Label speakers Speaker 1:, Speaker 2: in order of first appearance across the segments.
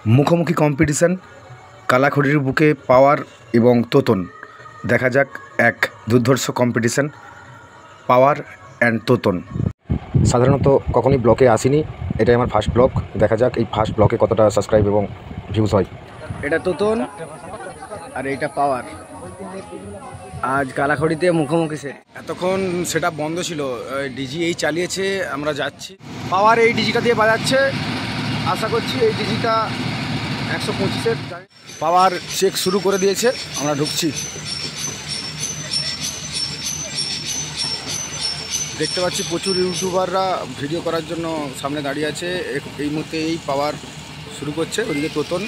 Speaker 1: মুখোমুখি কম্পিটিশন কালাখড়ির বুকে পাওয়ার এবং তোতন। দেখা যাক এক দুর্ধর্ষ কম্পিটিশন পাওয়ার অ্যান্ড তোতন। সাধারণত কখনোই ব্লকে আসিনি, এটাই আমার ফার্স্ট ব্লগ। দেখা যাক এই ফার্স্ট ব্লকে কতটা সাবস্ক্রাইব এবং ভিউজ হয়।
Speaker 2: এটা তোতন আর এটা পাওয়ার। আজ কালাখড়িতে মুখোমুখি সেট।
Speaker 1: এতক্ষণ সেটা বন্ধ ছিল, ডিজি এই চালিয়েছে, আমরা যাচ্ছি।
Speaker 2: পাওয়ার এই ডিজিটা দিয়ে বাজাচ্ছে, আশা করছি এই ডিজিটা 125-এর।
Speaker 1: পাওয়ার চেক শুরু করে দিয়েছে, আমরা ঢুকছি। দেখতে পাচ্ছি প্রচুর ইউটিউবাররা ভিডিও করার জন্য সামনে দাঁড়িয়ে আছে। এই মুহূর্তে এই পাওয়ার শুরু করছে, ওদিকে তোতন।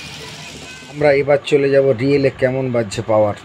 Speaker 1: আমরা এবার চলে যাব রিয়েলে কেমন বাজছে পাওয়ার।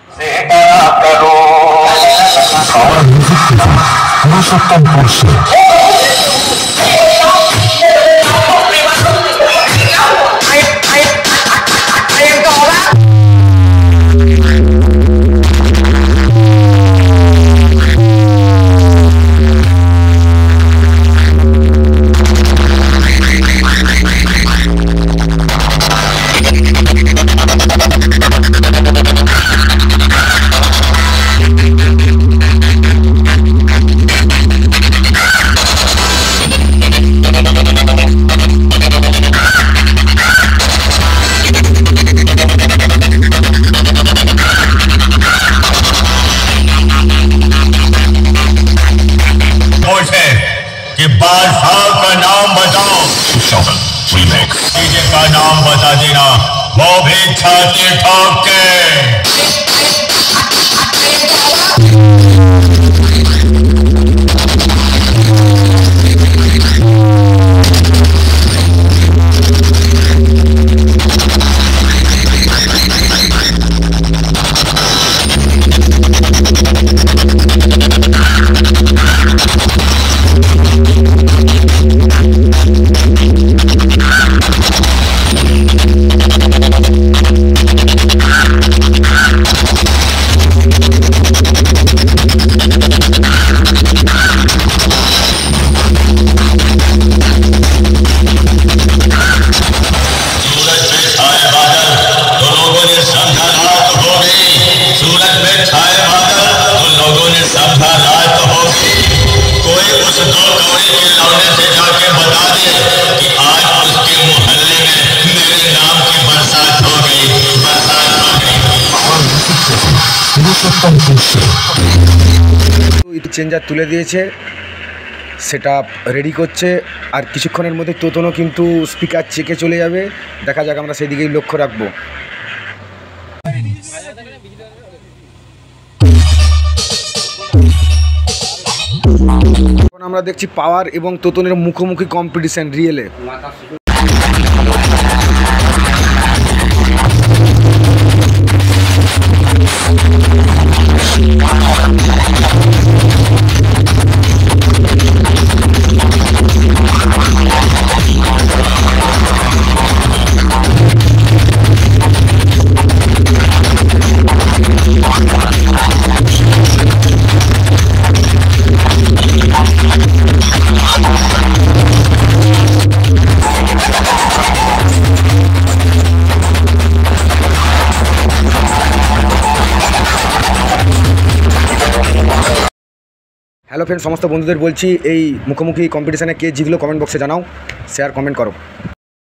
Speaker 3: कि बादशाह का नाम बताओ, डीजे का नाम बता देना, वो भी छाती ठोक के।
Speaker 1: চেঞ্জার তুলে দিয়েছে, সেটা রেডি করছে, আর কিছুক্ষণের মধ্যে তোতনও কিন্তু স্পিকার চেকে চলে যাবে। দেখা যাক, আমরা সেই দিকেই লক্ষ্য রাখবো। এখন আমরা দেখছি পাওয়ার এবং তোতনের মুখোমুখি কম্পিটিশন রিয়েলে। হ্যালো ফ্রেন্ড, সমস্ত বন্ধুদের বলছি, এই মুখোমুখি কম্পিটিশানে কে জিতলো কমেন্ট বক্সে জানাও, শেয়ার কমেন্ট করো।